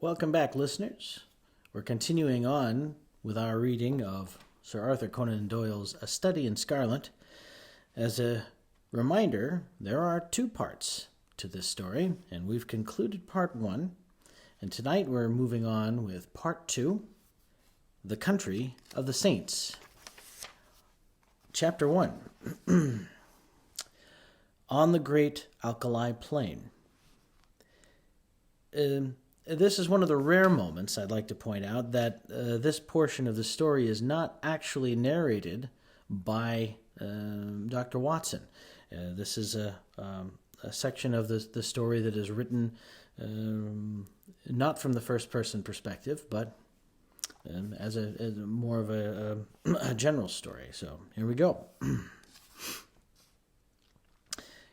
Welcome back, listeners. We're continuing on with our reading of Sir Arthur Conan Doyle's A Study in Scarlet. As a reminder, there are two parts to this story, and we've concluded part one. And tonight we're moving on with part two, The Country of the Saints. Chapter 1, On the Great Alkali Plain. This is one of the rare moments, I'd like to point out, that this portion of the story is not actually narrated by Dr. Watson. This is a section of the story that is written not from the first-person perspective, but as more of a general story. So here we go.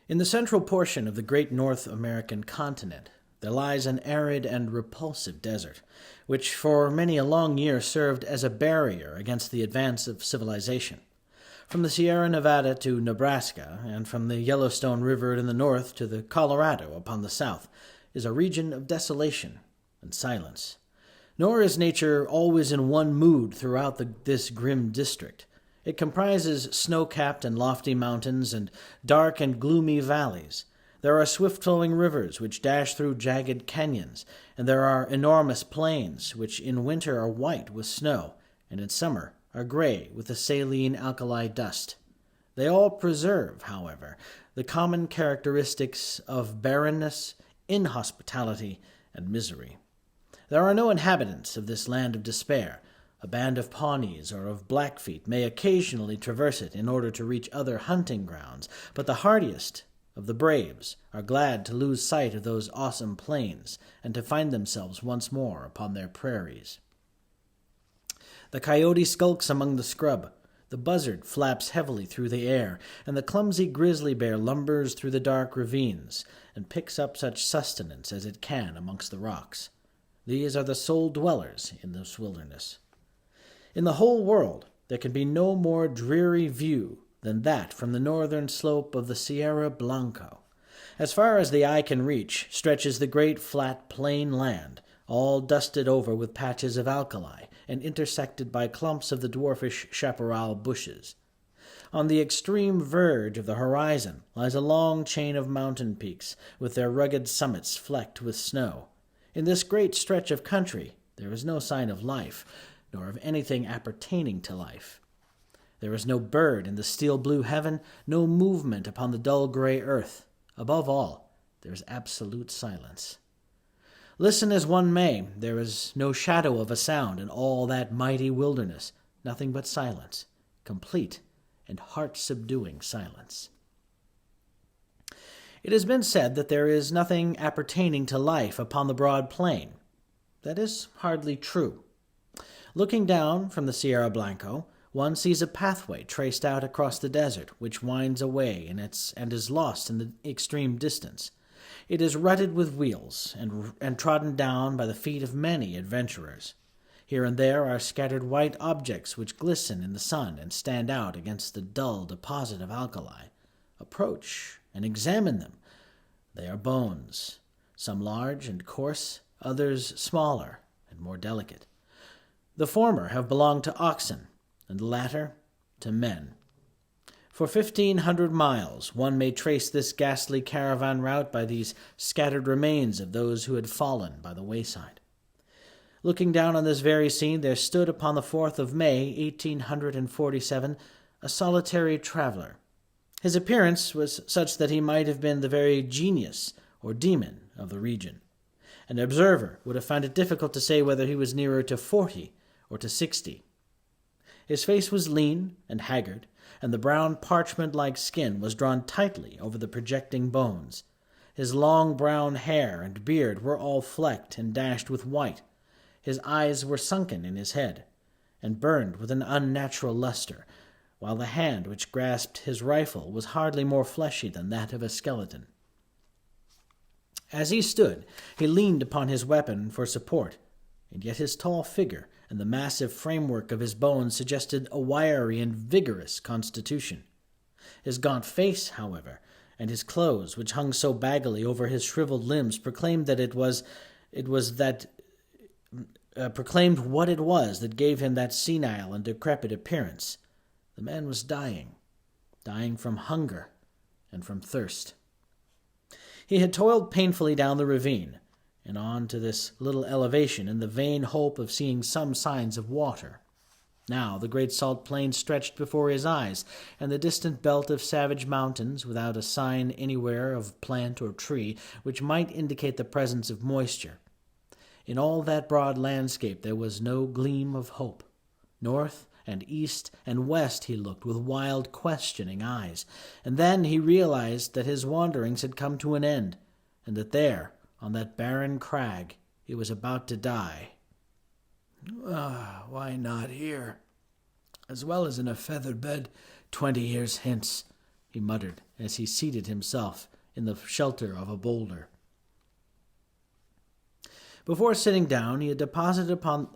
In the central portion of the great North American continent, there lies an arid and repulsive desert, which for many a long year served as a barrier against the advance of civilization. From the Sierra Nevada to Nebraska, and from the Yellowstone River in the north to the Colorado upon the south, is a region of desolation and silence. Nor is nature always in one mood throughout this grim district. It comprises snow-capped and lofty mountains and dark and gloomy valleys. There are swift-flowing rivers which dash through jagged canyons, and there are enormous plains which in winter are white with snow, and in summer are gray with the saline alkali dust. They all preserve, however, the common characteristics of barrenness, inhospitality, and misery. There are no inhabitants of this land of despair. A band of Pawnees or of Blackfeet may occasionally traverse it in order to reach other hunting grounds, but the hardiest of the braves are glad to lose sight of those awesome plains and to find themselves once more upon their prairies. The coyote skulks among the scrub, the buzzard flaps heavily through the air, and the clumsy grizzly bear lumbers through the dark ravines and picks up such sustenance as it can amongst the rocks. These are the sole dwellers in this wilderness. In the whole world there can be no more dreary view than that from the northern slope of the Sierra Blanco. As far as the eye can reach stretches the great flat plain land, all dusted over with patches of alkali and intersected by clumps of the dwarfish chaparral bushes. On the extreme verge of the horizon lies a long chain of mountain peaks, with their rugged summits flecked with snow. In this great stretch of country there is no sign of life, nor of anything appertaining to life. There is no bird in the steel-blue heaven, no movement upon the dull gray earth. Above all, there is absolute silence. Listen as one may, there is no shadow of a sound in all that mighty wilderness, nothing but silence, complete and heart-subduing silence. It has been said that there is nothing appertaining to life upon the broad plain. That is hardly true. Looking down from the Sierra Blanco, one sees a pathway traced out across the desert, which winds away and is lost in the extreme distance. It is rutted with wheels and trodden down by the feet of many adventurers. Here and there are scattered white objects which glisten in the sun and stand out against the dull deposit of alkali. Approach and examine them. They are bones, some large and coarse, others smaller and more delicate. The former have belonged to oxen, and the latter to men. For 1,500 miles one may trace this ghastly caravan route by these scattered remains of those who had fallen by the wayside. Looking down on this very scene, there stood upon the 4th of May, 1847, a solitary traveler. His appearance was such that he might have been the very genius or demon of the region. An observer would have found it difficult to say whether he was nearer to 40 or to 60. His face was lean and haggard, and the brown parchment-like skin was drawn tightly over the projecting bones. His long brown hair and beard were all flecked and dashed with white. His eyes were sunken in his head, and burned with an unnatural luster, while the hand which grasped his rifle was hardly more fleshy than that of a skeleton. As he stood, he leaned upon his weapon for support, and yet his tall figure and the massive framework of his bones suggested a wiry and vigorous constitution. His gaunt face, however, and his clothes, which hung so baggily over his shriveled limbs, proclaimed that it was that proclaimed what it was that gave him that senile and decrepit appearance. The man was dying from hunger and from thirst. He had toiled painfully down the ravine and on to this little elevation in the vain hope of seeing some signs of water. Now the great salt plain stretched before his eyes, and the distant belt of savage mountains, without a sign anywhere of plant or tree which might indicate the presence of moisture. In all that broad landscape there was no gleam of hope. North and east and west he looked with wild, questioning eyes, and then he realized that his wanderings had come to an end, and that there, on that barren crag, he was about to die. Why not here? As well as in a feather bed 20 years hence, he muttered as he seated himself in the shelter of a boulder. Before sitting down, he had deposited upon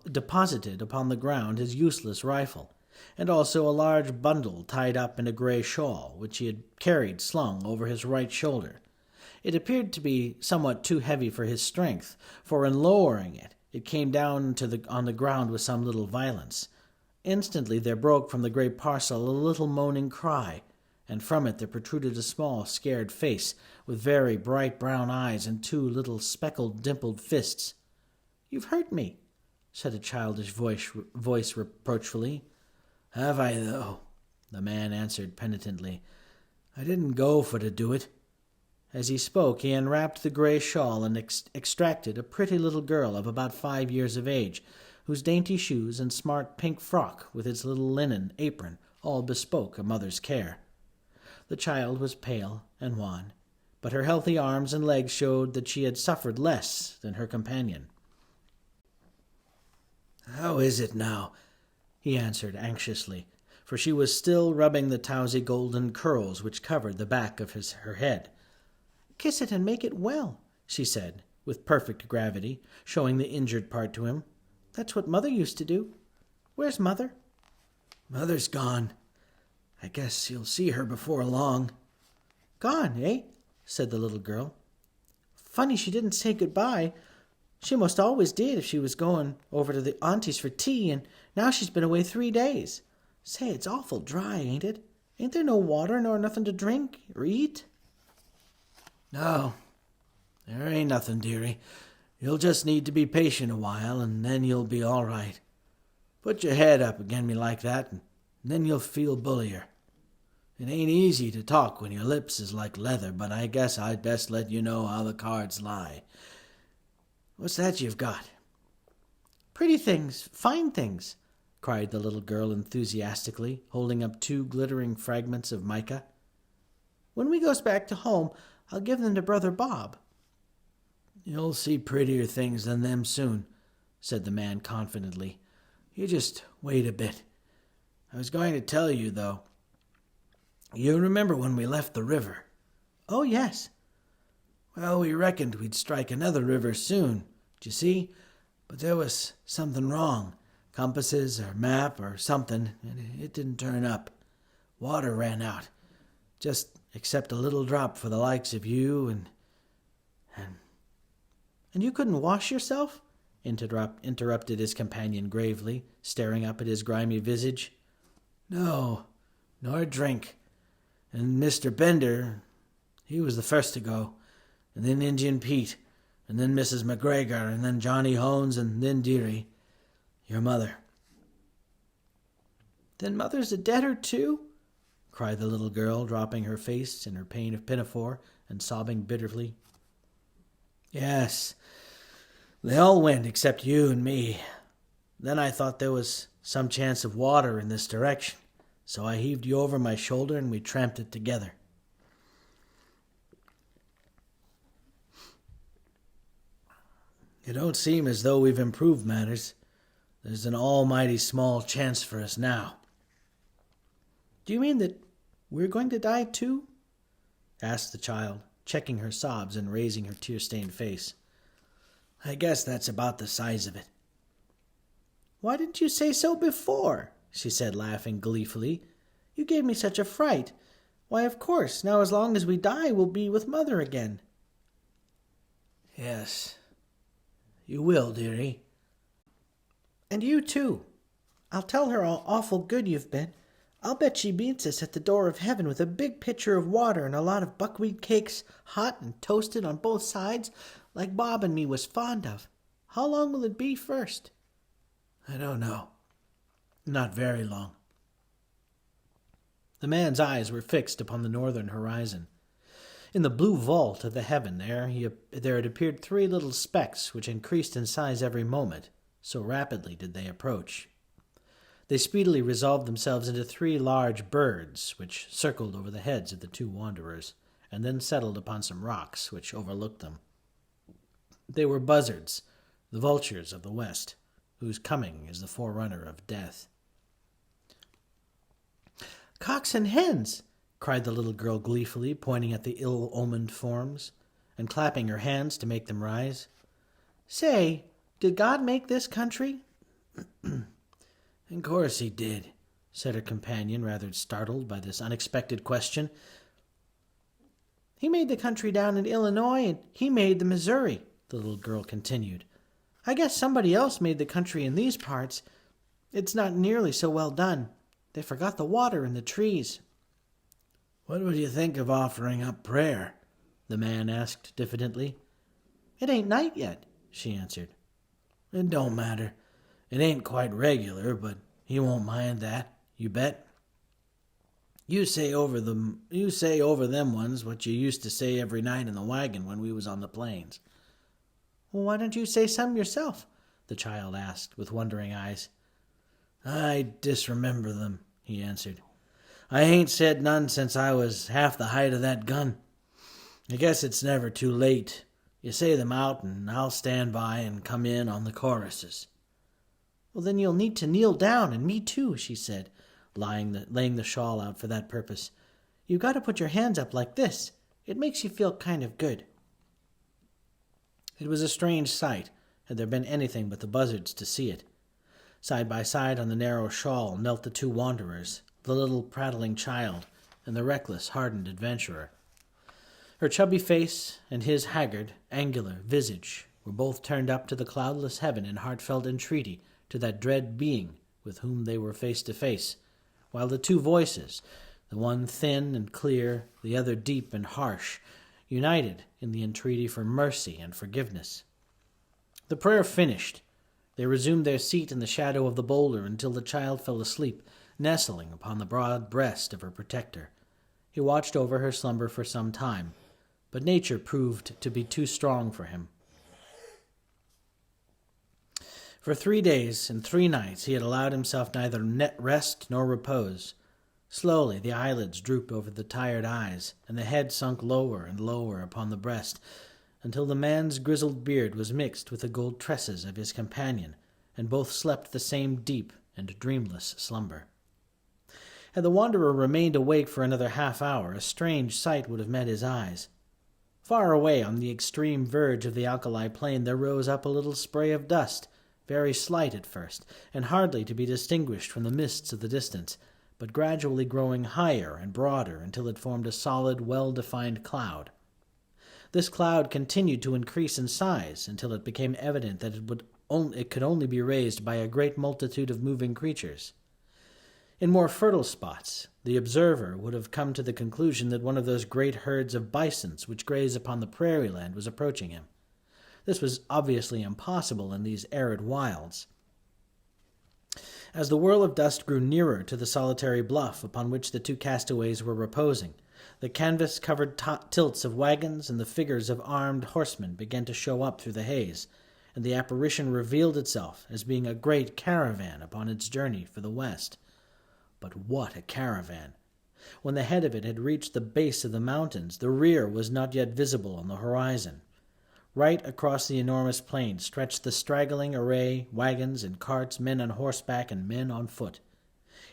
the ground his useless rifle, and also a large bundle tied up in a gray shawl, which he had carried slung over his right shoulder. It appeared to be somewhat too heavy for his strength, for in lowering it, it came down on the ground with some little violence. Instantly there broke from the grey parcel a little moaning cry, and from it there protruded a small, scared face, with very bright brown eyes and 2 little speckled, dimpled fists. "You've hurt me," said a childish voice reproachfully. "Have I, though?" the man answered penitently. "I didn't go for to do it." As he spoke, he unwrapped the grey shawl and extracted a pretty little girl of about 5 years of age, whose dainty shoes and smart pink frock with its little linen apron all bespoke a mother's care. The child was pale and wan, but her healthy arms and legs showed that she had suffered less than her companion. "How is it now?" he answered anxiously, for she was still rubbing the towsy golden curls which covered the back of her head. "Kiss it and make it well," she said, with perfect gravity, showing the injured part to him. "That's what Mother used to do. Where's Mother?" "Mother's gone. I guess you'll see her before long." "Gone, eh?" said the little girl. "Funny she didn't say goodbye. She most always did if she was going over to the auntie's for tea, and now she's been away 3 days. Say, it's awful dry, ain't it? Ain't there no water nor nothing to drink or eat?" "No, there ain't nothing, dearie. You'll just need to be patient a while, and then you'll be all right. Put your head up again me like that, and then you'll feel bullier. It ain't easy to talk when your lips is like leather, but I guess I'd best let you know how the cards lie. What's that you've got?" "Pretty things, fine things," cried the little girl enthusiastically, holding up 2 glittering fragments of mica. "When we goes back to home, I'll give them to Brother Bob." "You'll see prettier things than them soon," said the man confidently. "You just wait a bit. I was going to tell you, though. You remember when we left the river?" "Oh, yes." "Well, we reckoned we'd strike another river soon, d'you see? But there was something wrong. Compasses or map or something, and it didn't turn up. Water ran out. Just except a little drop for the likes of you and... "And you couldn't wash yourself?" interrupted his companion gravely, staring up at his grimy visage. "No, nor drink. And Mr. Bender, he was the first to go, and then Indian Pete, and then Mrs. McGregor, and then Johnny Hones, and then Dearie, your mother." "Then Mother's a debtor too?" cried the little girl, dropping her face in her pinafore and sobbing bitterly. "Yes, they all went except you and me. Then I thought there was some chance of water in this direction, so I heaved you over my shoulder and we tramped it together." "It don't seem as though we've improved matters. There's an almighty small chance for us now." "Do you mean that we're going to die too?" asked the child, checking her sobs and raising her tear-stained face. "I guess that's about the size of it." "Why didn't you say so before?" she said, laughing gleefully. "You gave me such a fright. Why, of course, now as long as we die, we'll be with Mother again." "Yes, you will, dearie. And you too. I'll tell her how awful good you've been. I'll bet she meets us at the door of heaven with a big pitcher of water and a lot of buckwheat cakes, hot and toasted on both sides, like Bob and me was fond of. How long will it be first? I don't know. Not very long. The man's eyes were fixed upon the northern horizon. In the blue vault of the heaven there had appeared 3 little specks which increased in size every moment, so rapidly did they approach. They speedily resolved themselves into 3 large birds, which circled over the heads of the 2 wanderers, and then settled upon some rocks which overlooked them. They were buzzards, the vultures of the west, whose coming is the forerunner of death. Cocks and hens, cried the little girl gleefully, pointing at the ill-omened forms, and clapping her hands to make them rise. Say, did God make this country? In course he did, said her companion, rather startled by this unexpected question. He made the country down in Illinois, and he made the Missouri, the little girl continued. I guess somebody else made the country in these parts. It's not nearly so well done. They forgot the water and the trees. What would you think of offering up prayer? The man asked diffidently. It ain't night yet, she answered. It don't matter. It ain't quite regular, but he won't mind that, you bet. You say over them ones what you used to say every night in the wagon when we was on the plains. Well, why don't you say some yourself? The child asked with wondering eyes. I disremember them, he answered. I ain't said none since I was half the height of that gun. I guess it's never too late. You say them out, and I'll stand by and come in on the choruses. Well, then you'll need to kneel down, and me too, she said, laying the shawl out for that purpose. You've got to put your hands up like this. It makes you feel kind of good. It was a strange sight, had there been anything but the buzzards to see it. Side by side on the narrow shawl knelt the 2 wanderers, the little prattling child, and the reckless, hardened adventurer. Her chubby face and his haggard, angular visage were both turned up to the cloudless heaven in heartfelt entreaty to that dread being with whom they were face to face, while the 2 voices, the one thin and clear, the other deep and harsh, united in the entreaty for mercy and forgiveness. The prayer finished, they resumed their seat in the shadow of the boulder until the child fell asleep, nestling upon the broad breast of her protector. He watched over her slumber for some time, but nature proved to be too strong for him. For 3 days and 3 nights he had allowed himself neither rest nor repose. Slowly the eyelids drooped over the tired eyes, and the head sunk lower and lower upon the breast, until the man's grizzled beard was mixed with the gold tresses of his companion, and both slept the same deep and dreamless slumber. Had the wanderer remained awake for another half-hour, a strange sight would have met his eyes. Far away on the extreme verge of the Alkali plain there rose up a little spray of dust, very slight at first, and hardly to be distinguished from the mists of the distance, but gradually growing higher and broader until it formed a solid, well-defined cloud. This cloud continued to increase in size until it became evident that it could only be raised by a great multitude of moving creatures. In more fertile spots, the observer would have come to the conclusion that one of those great herds of bisons which graze upon the prairie land was approaching him. This was obviously impossible in these arid wilds. As the whirl of dust grew nearer to the solitary bluff upon which the 2 castaways were reposing, the canvas-covered tilts of wagons and the figures of armed horsemen began to show up through the haze, and the apparition revealed itself as being a great caravan upon its journey for the west. But what a caravan! When the head of it had reached the base of the mountains, the rear was not yet visible on the horizon. Right across the enormous plain stretched the straggling array, wagons and carts, men on horseback and men on foot.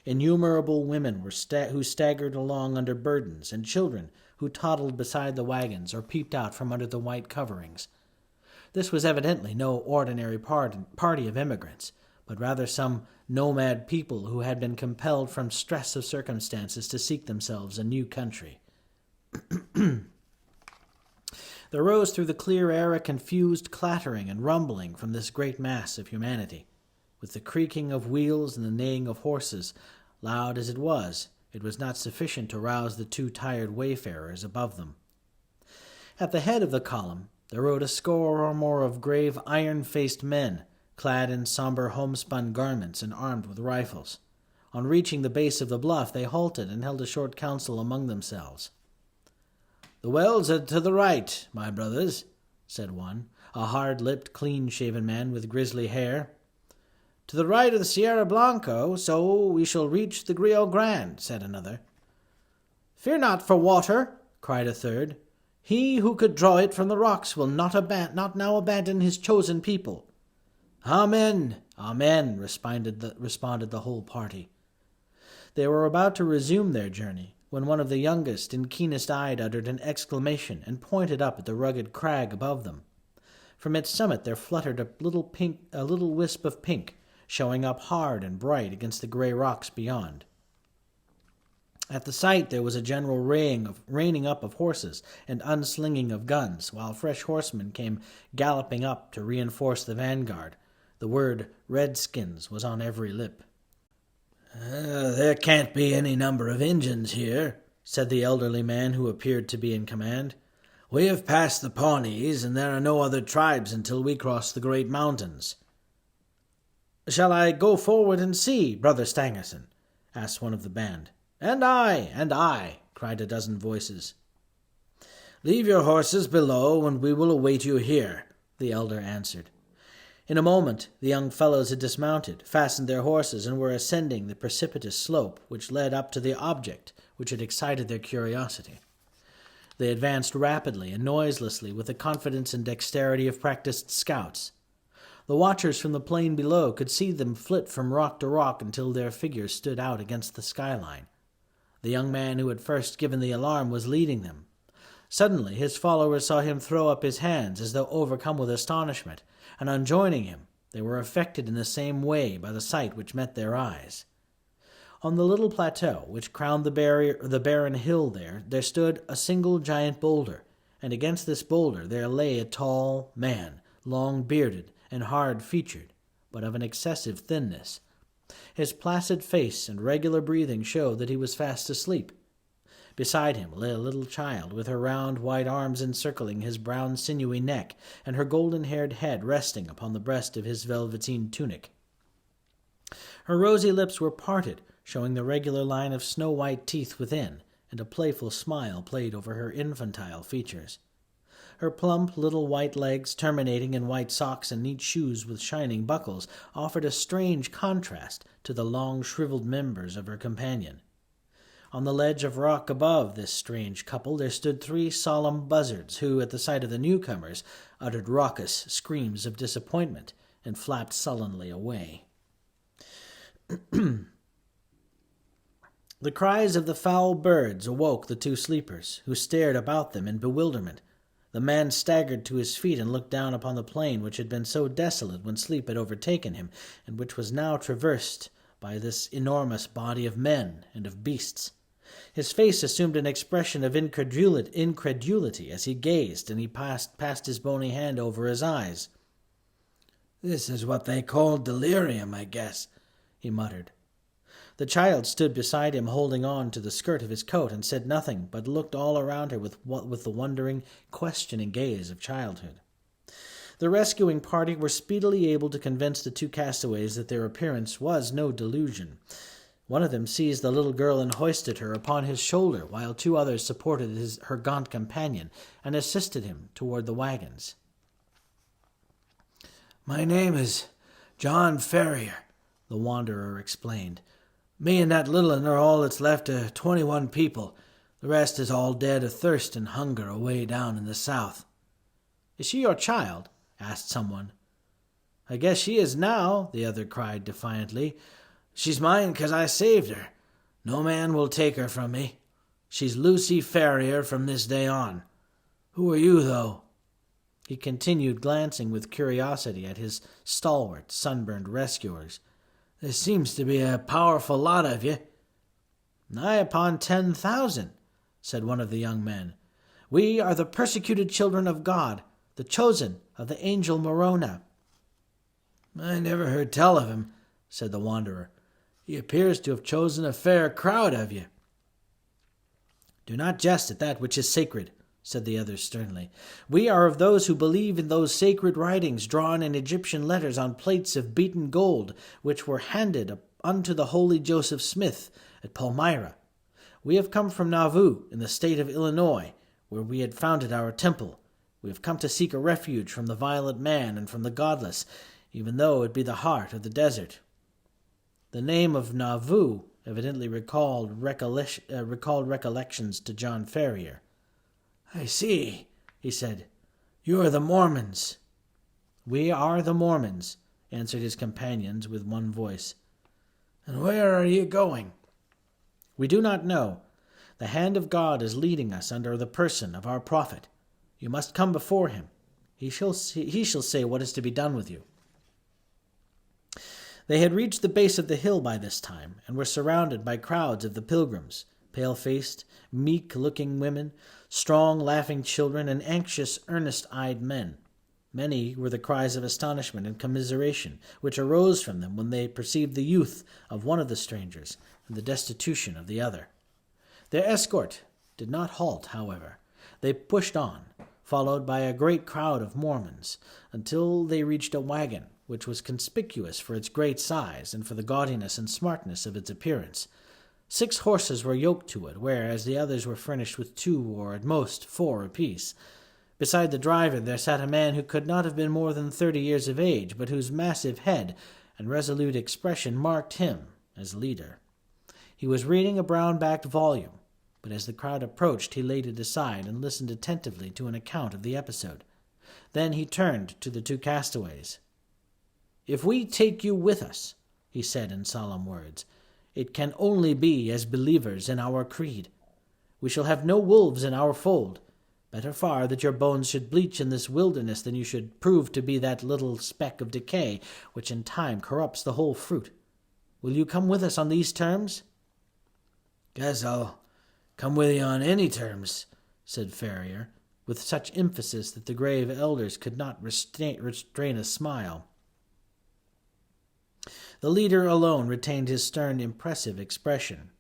Innumerable women who staggered along under burdens, and children who toddled beside the wagons or peeped out from under the white coverings. This was evidently no ordinary party of immigrants, but rather some nomad people who had been compelled from stress of circumstances to seek themselves a new country. There rose through the clear air a confused clattering and rumbling from this great mass of humanity. With the creaking of wheels and the neighing of horses, loud as it was not sufficient to rouse the two tired wayfarers above them. At the head of the column there rode a score or more of grave, iron-faced men, clad in somber homespun garments and armed with rifles. On reaching the base of the bluff, they halted and held a short council among themselves. "The wells are to the right, my brothers," said one, a hard-lipped, clean-shaven man with grizzly hair. "To the right of the Sierra Blanco, so we shall reach the Rio Grande," said another. "Fear not for water," cried a third. "He who could draw it from the rocks will not now abandon his chosen people." "Amen, amen," responded the whole party. They were about to resume their journey, when one of the youngest and keenest-eyed uttered an exclamation and pointed up at the rugged crag above them. From its summit there fluttered a little wisp of pink, showing up hard and bright against the gray rocks beyond. At the sight there was a general reining up of horses and unslinging of guns, while fresh horsemen came galloping up to reinforce the vanguard. The word "Redskins" was on every lip. "There can't be any number of Injuns here," said the elderly man who appeared to be in command. "We have passed the Pawnees, and there are no other tribes until we cross the great mountains." "Shall I go forward and see, Brother Stangerson?" asked one of the band. And I," cried a dozen voices. "Leave your horses below, and we will await you here," the elder answered. In a moment the young fellows had dismounted, fastened their horses, and were ascending the precipitous slope which led up to the object which had excited their curiosity. They advanced rapidly and noiselessly with the confidence and dexterity of practiced scouts. The watchers from the plain below could see them flit from rock to rock until their figures stood out against the skyline. The young man who had first given the alarm was leading them. Suddenly his followers saw him throw up his hands as though overcome with astonishment, and on joining him they were affected in the same way by the sight which met their eyes. On the little plateau which crowned the barren hill there stood a single giant boulder, and against this boulder there lay a tall man, long-bearded and hard-featured, but of an excessive thinness. His placid face and regular breathing showed that he was fast asleep. Beside him lay a little child, with her round white arms encircling his brown sinewy neck, and her golden-haired head resting upon the breast of his velveteen tunic. Her rosy lips were parted, showing the regular line of snow-white teeth within, and a playful smile played over her infantile features. Her plump little white legs, terminating in white socks and neat shoes with shining buckles, offered a strange contrast to the long shriveled members of her companion. On the ledge of rock above this strange couple there stood 3 solemn buzzards who, at the sight of the newcomers, uttered raucous screams of disappointment and flapped sullenly away. The cries of the foul birds awoke the 2 sleepers, who stared about them in bewilderment. The man staggered to his feet and looked down upon the plain which had been so desolate when sleep had overtaken him, and which was now traversed by this enormous body of men and of beasts. His face assumed an expression of incredulity as he gazed, and he passed his bony hand over his eyes. "This is what they call delirium, I guess," he muttered. The child stood beside him, holding on to the skirt of his coat, and said nothing, but looked all around her with the wondering, questioning gaze of childhood. The rescuing party were speedily able to convince the 2 castaways that their appearance was no delusion. One of them seized the little girl and hoisted her upon his shoulder, while 2 others supported her gaunt companion and assisted him toward the wagons. "My name is John Ferrier," the wanderer explained. "Me and that little un are all that's left of 21 people. The rest is all dead of thirst and hunger away down in the south." "Is she your child?" asked someone. "I guess she is now," the other cried defiantly. "She's mine 'cause I saved her. No man will take her from me. She's Lucy Ferrier from this day on. Who are you, though?" He continued, glancing with curiosity at his stalwart, sunburned rescuers. "There seems to be a powerful lot of you." "Nigh upon 10,000, said one of the young men. "We are the persecuted children of God, the chosen of the angel Morona." I never heard tell of him, said the wanderer. He appears to have chosen a fair crowd of you. Do not jest at that which is sacred, said the other sternly. We are of those who believe in those sacred writings drawn in Egyptian letters on plates of beaten gold, which were handed unto the holy Joseph Smith at Palmyra. We have come from Nauvoo, in the state of Illinois, where we had founded our temple. We have come to seek a refuge from the violent man and from the godless, even though it be the heart of the desert. The name of Nauvoo evidently recalled recollections to John Ferrier. I see, he said. You are the Mormons. We are the Mormons, answered his companions with one voice. And where are you going? We do not know. The hand of God is leading us under the person of our prophet. You must come before him. He shall say what is to be done with you. They had reached the base of the hill by this time, and were surrounded by crowds of the pilgrims, pale-faced, meek-looking women, strong, laughing children, and anxious, earnest-eyed men. Many were the cries of astonishment and commiseration which arose from them when they perceived the youth of one of the strangers and the destitution of the other. Their escort did not halt, however. They pushed on, followed by a great crowd of Mormons, until they reached a wagon, which was conspicuous for its great size and for the gaudiness and smartness of its appearance. 6 horses were yoked to it, whereas the others were furnished with 2 or at most 4 apiece. Beside the driver there sat a man who could not have been more than 30 years of age, but whose massive head and resolute expression marked him as leader. He was reading a brown-backed volume, but as the crowd approached he laid it aside and listened attentively to an account of the episode. Then he turned to the 2 castaways. "If we take you with us," he said in solemn words, "it can only be as believers in our creed. We shall have no wolves in our fold. Better far that your bones should bleach in this wilderness than you should prove to be that little speck of decay which in time corrupts the whole fruit. Will you come with us on these terms?" "Guess I'll come with you on any terms," said Ferrier, with such emphasis that the grave elders could not restrain a smile. The leader alone retained his stern, impressive expression.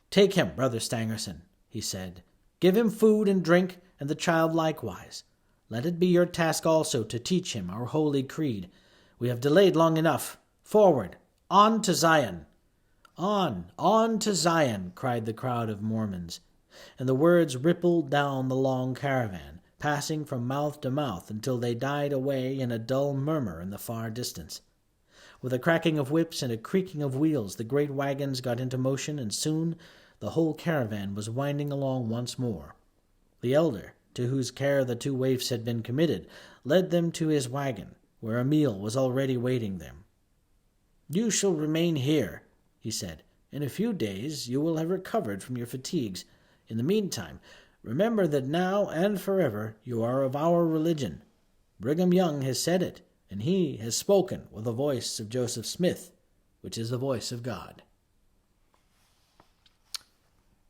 "Take him, Brother Stangerson," he said. "Give him food and drink, and the child likewise. Let it be your task also to teach him our holy creed. We have delayed long enough. Forward! On to Zion!" On to Zion!" cried the crowd of Mormons, and the words rippled down the long caravan, passing from mouth to mouth until they died away in a dull murmur in the far distance. With a cracking of whips and a creaking of wheels, the great wagons got into motion, and soon the whole caravan was winding along once more. The elder, to whose care the 2 waifs had been committed, led them to his wagon, where a meal was already waiting them. "You shall remain here," he said. "In a few days you will have recovered from your fatigues. In the meantime, remember that now and forever you are of our religion. Brigham Young has said it, and he has spoken with the voice of Joseph Smith, which is the voice of God."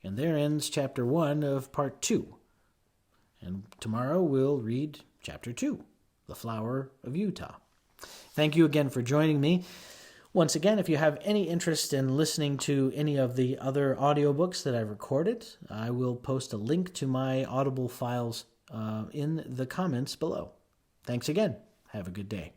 And there ends Chapter 1 of Part 2. And tomorrow we'll read Chapter 2, The Flower of Utah. Thank you again for joining me. Once again, if you have any interest in listening to any of the other audiobooks that I've recorded, I will post a link to my Audible files in the comments below. Thanks again. Have a good day.